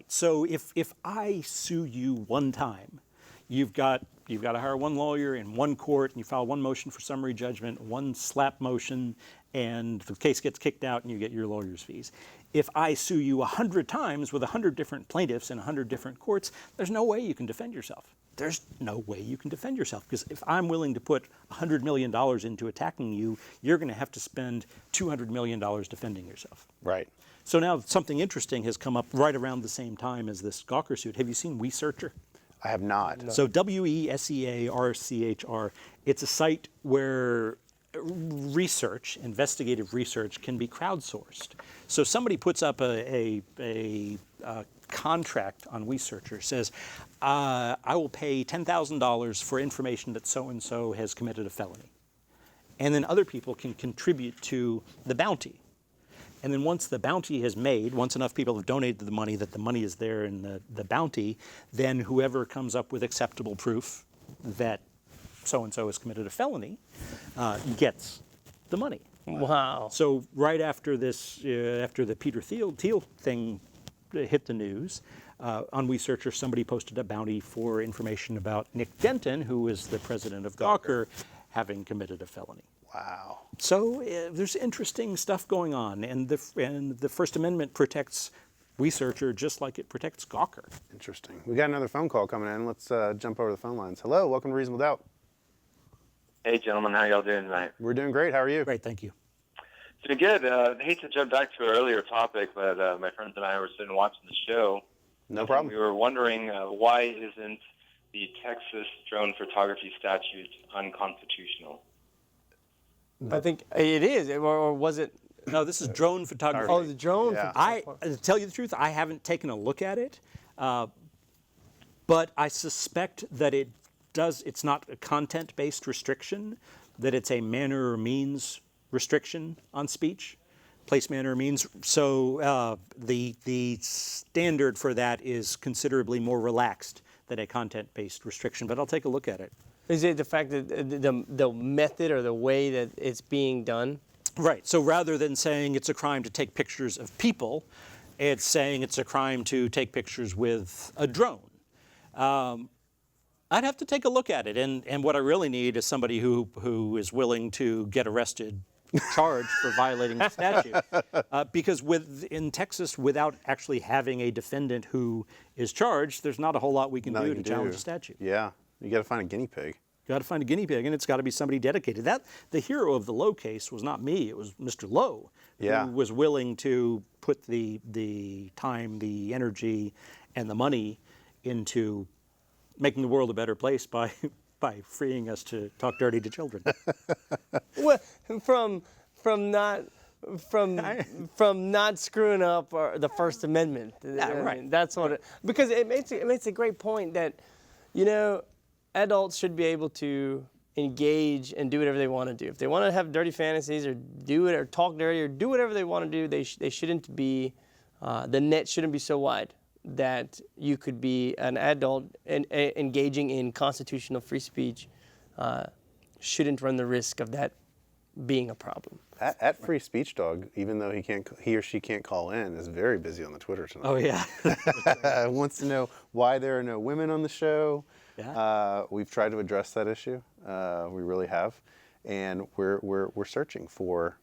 So if I sue you one time, you've got to hire one lawyer in one court, and you file one motion for summary judgment, one slap motion, and the case gets kicked out, and you get your lawyer's fees. If I sue you 100 times with 100 different plaintiffs in 100 different courts, there's no way you can defend yourself. There's no way you can defend yourself, because if I'm willing to put $100 million into attacking you, you're going to have to spend $200 million defending yourself. Right. So now something interesting has come up right around the same time as this Gawker suit. Have you seen WeSearcher? I have not. No. So WESEARCHR, it's a site where investigative research can be crowdsourced. So somebody puts up a contract on WeSearcher, says, I will pay $10,000 for information that so-and-so has committed a felony. And then other people can contribute to the bounty. And then once the bounty is made, once enough people have donated the money that the money is there in the bounty, then whoever comes up with acceptable proof that so-and-so has committed a felony gets the money. Wow. So right after this, after the Peter Thiel thing hit the news, on WeSearcher, somebody posted a bounty for information about Nick Denton, who is the president of Gawker, having committed a felony. Wow. So there's interesting stuff going on, and the First Amendment protects WeSearcher just like it protects Gawker. Interesting. We got another phone call coming in. Let's jump over the phone lines. Hello, welcome to Reasonable Doubt. Hey, gentlemen, how y'all doing tonight? We're doing great. How are you? Great, thank you. It's been good. I hate to jump back to an earlier topic, but my friends and I were sitting watching the show. No problem. We were wondering why isn't the Texas drone photography statute unconstitutional? I think it is, or was it? No, this is drone photography. Oh, the drone. Yeah. To tell you the truth, I haven't taken a look at it, but I suspect that it's not a content-based restriction, that it's a manner or means restriction on speech, place, manner, means. So the standard for that is considerably more relaxed than a content-based restriction, but I'll take a look at it. Is it the fact that the method or the way that it's being done? Right. So rather than saying it's a crime to take pictures of people, it's saying it's a crime to take pictures with a drone. I'd have to take a look at it, and what I really need is somebody who is willing to get arrested, charged for violating the statute. Because in Texas, without actually having a defendant who is charged, there's not a whole lot we can do to challenge the statute. Yeah, you got to find a guinea pig. You got to find a guinea pig, and it's got to be somebody dedicated. The hero of the Lowe case was not me; it was Mr. Lowe, who was willing to put the time, the energy, and the money into making the world a better place by freeing us to talk dirty to children. Well, from not screwing up the First Amendment. Yeah, right. I mean, that's what because it makes a great point that, adults should be able to engage and do whatever they want to do. If they want to have dirty fantasies or do it or talk dirty or do whatever they want to do, they shouldn't be, the net shouldn't be so wide that you could be an adult and engaging in constitutional free speech shouldn't run the risk of that being a problem. At Free Speech Dog, even though he or she can't call in, is very busy on the Twitter tonight. Oh yeah. Wants to know why there are no women on the show. Yeah. We've tried to address that issue. We really have, and we're searching for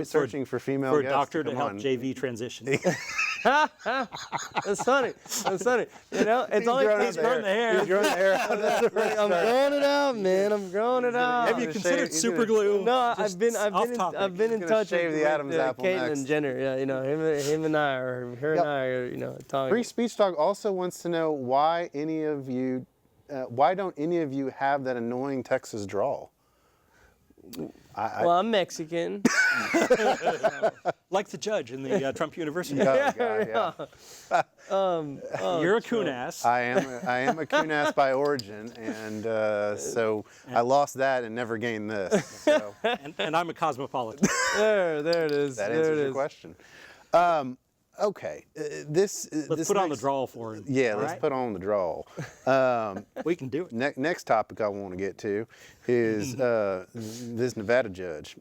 searching for female for a guests doctor to come help on. JV transition. That's funny. That's funny. It's only He's growing the hair. He's growing the hair. I'm growing it out, man. I'm growing it out. Have you considered super glue? No, I've been in touch shave with the Adam's apple Caitlyn next. Jenner. Yeah, him and I, or her and I, are talking. Free Speech Dog also wants to know why why don't any of you have that annoying Texas drawl? Well, I'm Mexican. Like the judge in the Trump University. Yeah. You're a coon ass. I am a coon ass by origin, and so I lost that and never gained this. So. and I'm a cosmopolitan. There it is. That there answers it your is. question. Okay, Let's put on the drawl for him. Yeah, all let's right? put on the drawl. We can do it. Next topic I want to get to is this Nevada judge.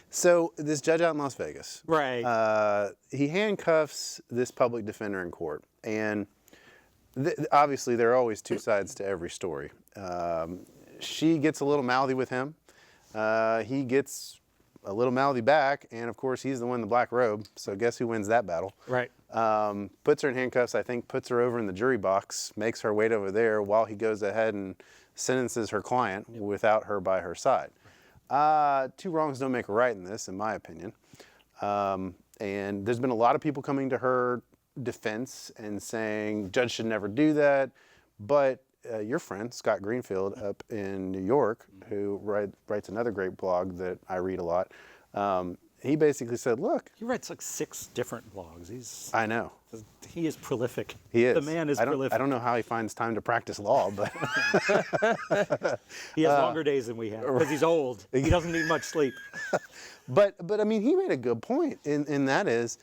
So this judge out in Las Vegas. Right. He handcuffs this public defender in court, and obviously there are always two sides to every story. She gets a little mouthy with him. He gets a little mouthy back, and of course he's the one in the black robe, so guess who wins that battle? Right. Puts her in handcuffs, I think puts her over in the jury box, makes her wait over there while he goes ahead and sentences her client without her by her side. Two wrongs don't make a right in this, in my opinion. And there's been a lot of people coming to her defense and saying, judge should never do that, but your friend, Scott Greenfield, up in New York, who writes another great blog that I read a lot, he basically said, look. He writes like 6 different blogs. I know. He is prolific. He is. The man is prolific. I don't know how he finds time to practice law, but. He has longer days than we have because he's old. He doesn't need much sleep. But I mean, he made a good point, and that is,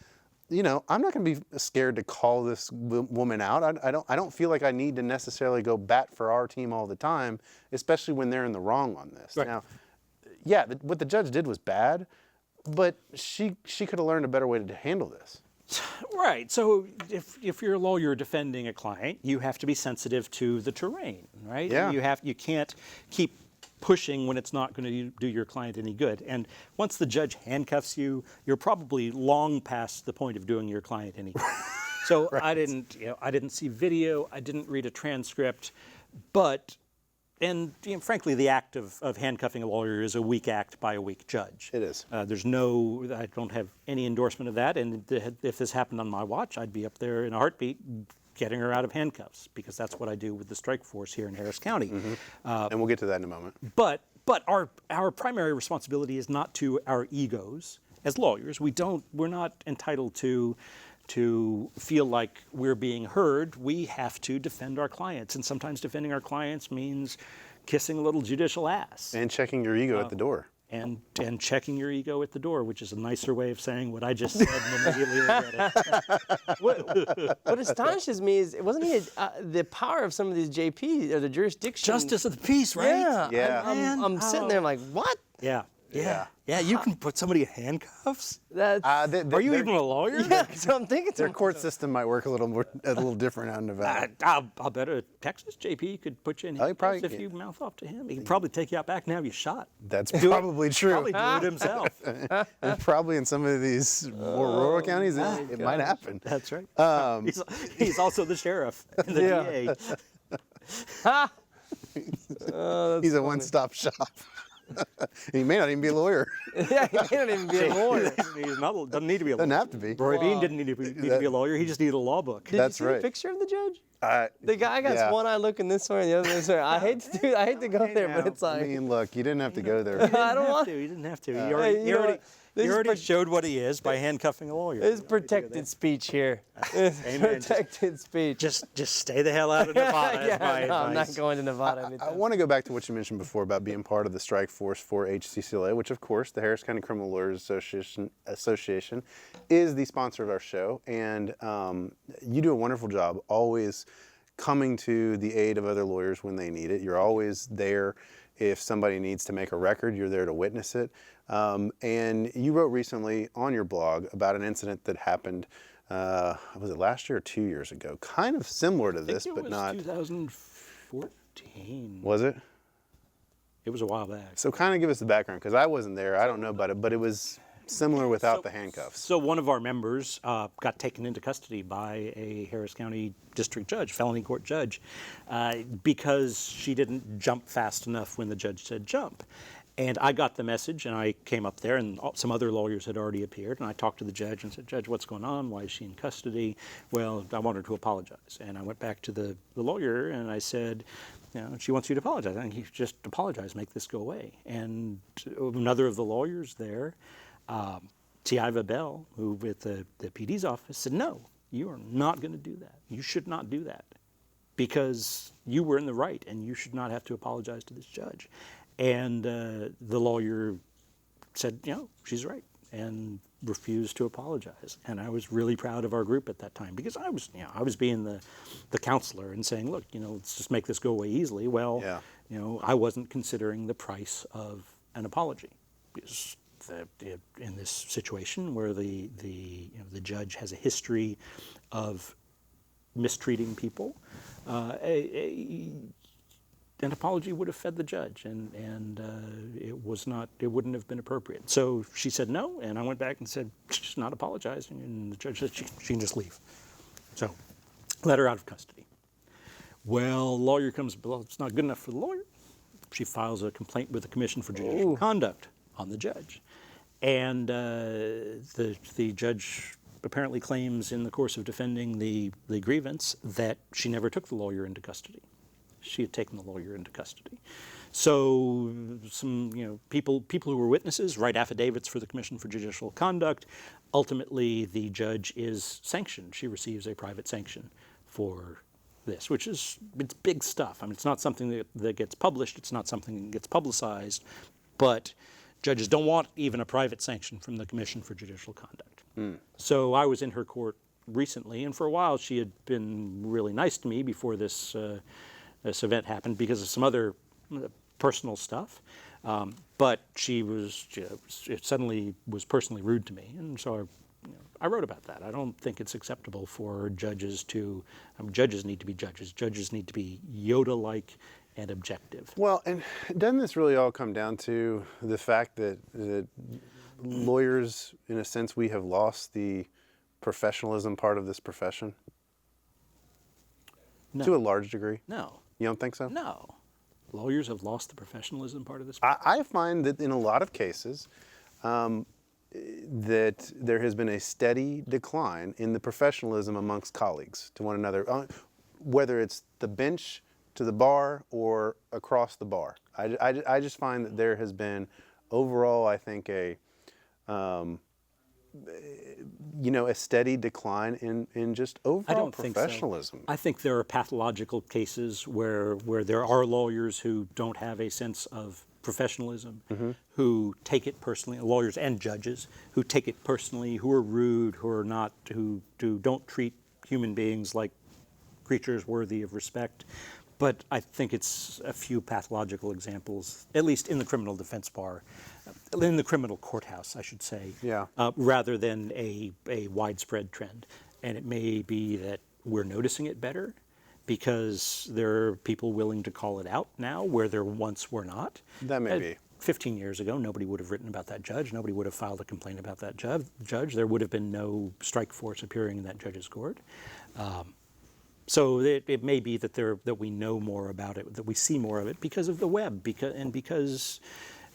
I'm not going to be scared to call this woman out. I don't feel like I need to necessarily go bat for our team all the time, especially when they're in the wrong on this. Right. Now, yeah, what the judge did was bad, but she could have learned a better way to handle this. Right. So if you're a lawyer defending a client, you have to be sensitive to the terrain, right? Yeah. You can't keep pushing when it's not going to do your client any good. And once the judge handcuffs you, you're probably long past the point of doing your client any good. So right. I didn't see video, I didn't read a transcript, but frankly, the act of handcuffing a lawyer is a weak act by a weak judge. It is. I don't have any endorsement of that, and if this happened on my watch, I'd be up there in a heartbeat getting her out of handcuffs, because that's what I do with the strike force here in Harris County. Mm-hmm. And we'll get to that in a moment. But our primary responsibility is not to our egos as lawyers. We're not entitled to feel like we're being heard. We have to defend our clients, and sometimes defending our clients means kissing a little judicial ass. And checking your ego at the door. and checking your ego at the door, which is a nicer way of saying what I just said and immediately regret it. What astonishes me is, wasn't he the power of some of these JPs or the jurisdiction? Justice of the peace, right? Yeah. Yeah. I'm sitting there like, what? Yeah. Yeah, you can put somebody in handcuffs? That's, Are you even a lawyer? yeah, so I'm thinking to Their myself, court system might work a little different out in Nevada. I'll bet a Texas JP could put you in Oh, he probably handcuffs if could. you mouth off to him. He can probably take you out back and have you shot. That's probably true. Probably do it himself. And probably in some of these more rural counties, it might happen. That's right. He's also the sheriff and the Yeah. DA. He's a one-stop shop. He may not even be a lawyer. yeah, he may not even be a lawyer. Doesn't need to be a lawyer. Doesn't have to be. Roy Bean didn't need to be a lawyer. He just needed a law book. Did That's you see right. the picture of the judge? I- The guy got yeah. one eye looking this way and the other this way. I hate to go there, but it's I like, mean, look, you didn't have to go there. I don't want. He didn't have to. Hey, He already, you know what? This he is already showed what he is by handcuffing a lawyer. It's protected speech here. It's Amen. protected speech. Just stay the hell out of Nevada. yeah, is my no, I'm not advice. going to Nevada I anytime. want to go back to what you mentioned before about being part of the strike force for HCCLA, which of course the Harris County Criminal Lawyers Association is the sponsor of our show, and you do a wonderful job always coming to the aid of other lawyers when they need it. You're always there if somebody needs to make a record, you're there to witness it. And you wrote recently on your blog about an incident that happened, was it last year or 2 years ago? Kind of similar to this, I think but it was not. 2014. Was it? It was a while back. So kind of give us the background, because I wasn't there. I don't know about it, but it was similar without the handcuffs. So one of our members got taken into custody by a Harris County district judge, felony court judge, because she didn't jump fast enough when the judge said jump. And I got the message, and I came up there, and some other lawyers had already appeared, and I talked to the judge and said, Judge, what's going on? Why is she in custody? Well, I want her to apologize. And I went back to the lawyer, and I said, she wants you to apologize. I think you just apologize, make this go away. And another of the lawyers there, Tiaiva Bell, who with the PD's office, said, no, you are not going to do that. You should not do that because you were in the right and you should not have to apologize to this judge. And the lawyer said, she's right, and refused to apologize. And I was really proud of our group at that time because I was being the counselor and saying, look, let's just make this go away easily. Well, I wasn't considering the price of an apology. Because in this situation where the judge has a history of mistreating people, an apology would have fed the judge, and it wouldn't have been appropriate. So she said no, and I went back and said she's not apologizing, and the judge said she can just leave. So let her out of custody. Well, lawyer comes, well, it's not good enough for the lawyer. She files a complaint with the Commission for Judicial Conduct on the judge. And the judge apparently claims in the course of defending the grievance that she never took the lawyer into custody. She had taken the lawyer into custody. So some people who were witnesses write affidavits for the Commission for Judicial Conduct. Ultimately, the judge is sanctioned. She receives a private sanction for this, which is it's big stuff. I mean, it's not something that gets published. It's not something that gets publicized. But judges don't want even a private sanction from the Commission for Judicial Conduct. So I was in her court recently, and for a while she had been really nice to me before this event happened because of some other personal stuff. But she was suddenly was personally rude to me, and so I wrote about that. I don't think it's acceptable for judges to. Judges need to be judges. Judges need to be Yoda-like and objective. Well, and doesn't this really all come down to the fact that lawyers, in a sense, we have lost the professionalism part of this profession? No. To a large degree? No. You don't think so? No. Lawyers have lost the professionalism part of this. I find that in a lot of cases that there has been a steady decline in the professionalism amongst colleagues to one another, whether it's the bench to the bar or across the bar. I just find that there has been overall, I think, a steady decline in just overall professionalism. Think so. I think there are pathological cases where there are lawyers who don't have a sense of professionalism, who take it personally, lawyers and judges who take it personally, who are rude, who don't treat human beings like creatures worthy of respect. But I think it's a few pathological examples, at least in the criminal defense bar, in the criminal courthouse, I should say, rather than a widespread trend. And it may be that we're noticing it better because there are people willing to call it out now where there once were not. That may be. 15 years ago, nobody would have written about that judge. Nobody would have filed a complaint about that judge. There would have been no strike force appearing in that judge's court. So it may be that we know more about it, that we see more of it because of the web, because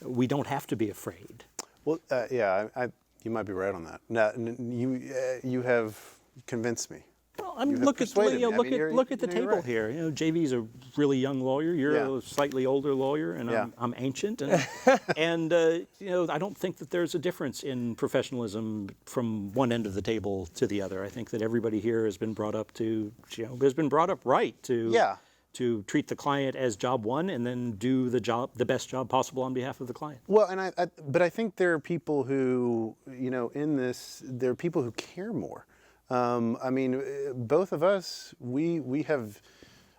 we don't have to be afraid. Well, you might be right on that. Now, you have convinced me. Well, look at the table right. here. JV's a really young lawyer. You're a slightly older lawyer, and I'm ancient. And I don't think that there's a difference in professionalism from one end of the table to the other. I think that everybody here has been brought up right to treat the client as job one, and then do the best job possible on behalf of the client. Well, but I think there are people who, there are people who care more. Both of us, we have,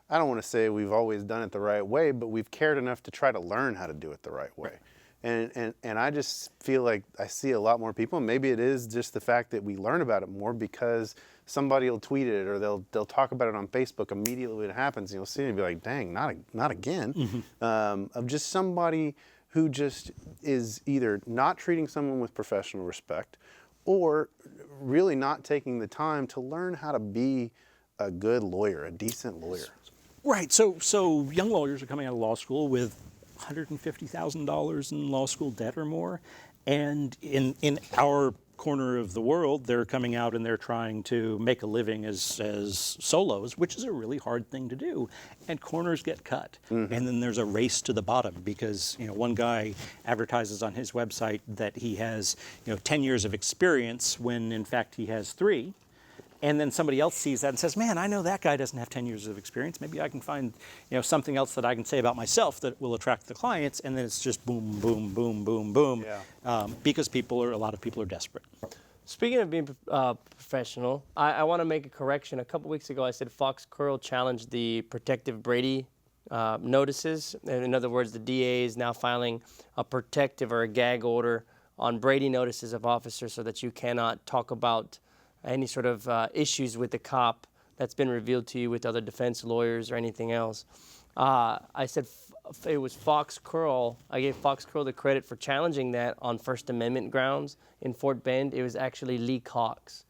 I don't want to say we've always done it the right way, but we've cared enough to try to learn how to do it the right way. And I just feel like I see a lot more people, and maybe it is just the fact that we learn about it more because somebody will tweet it or they'll talk about it on Facebook immediately when it happens, and you'll see it and be like, dang, not again. Of just somebody who just is either not treating someone with professional respect or really not taking the time to learn how to be a good lawyer, a decent lawyer. Right. So young lawyers are coming out of law school with $150,000 in law school debt or more, and in our corner of the world, they're coming out and they're trying to make a living as solos, which is a really hard thing to do. And corners get cut. And then there's a race to the bottom because one guy advertises on his website that he has 10 years of experience when in fact he has 3. And then somebody else sees that and says, man, I know that guy doesn't have 10 years of experience. Maybe I can find something else that I can say about myself that will attract the clients. And then it's just boom, boom, boom, boom, boom. Because a lot of people are desperate. Speaking of being professional, I want to make a correction. A couple weeks ago, I said Fox Curl challenged the protective Brady notices. In other words, the DA is now filing a protective or a gag order on Brady notices of officers so that you cannot talk about any sort of issues with the cop that's been revealed to you with other defense lawyers or anything else. I said it was Fox Curl. I gave Fox Curl the credit for challenging that on First Amendment grounds in Fort Bend. It was actually Lee Cox.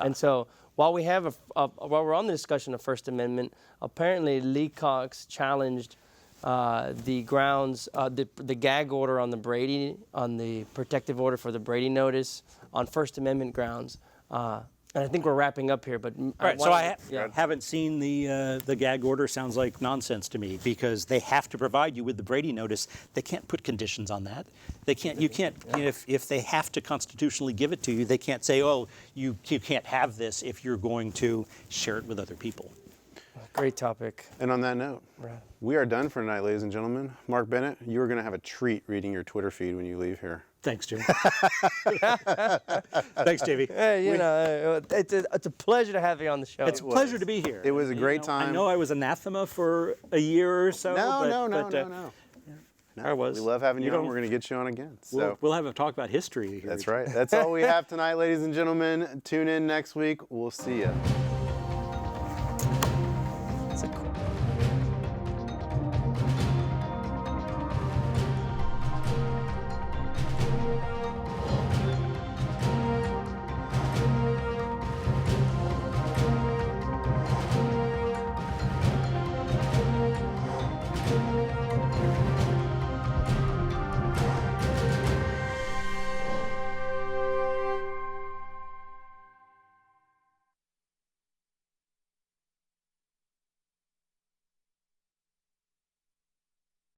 And so while we're on the discussion of First Amendment, apparently Lee Cox challenged the grounds, the gag order on the protective order for the Brady notice on First Amendment grounds. And I think we're wrapping up here, but I haven't seen the gag order. Sounds like nonsense to me because they have to provide you with the Brady notice. They can't put conditions on that. They can't. You can't. If they have to constitutionally give it to you, they can't say, "Oh, you can't have this if you're going to share it with other people." Great topic. And on that note, we are done for tonight, ladies and gentlemen. Mark Bennett, you are going to have a treat reading your Twitter feed when you leave here. Thanks, Jimmy. Thanks, JV. Hey, it's a pleasure to have you on the show. It's a pleasure to be here. It was a great time. I know I was anathema for a year or so. No. I was. We love having you on. We're going to get you on again. So we'll have a talk about history here. That's right. That's all we have tonight, ladies and gentlemen. Tune in next week. We'll see you.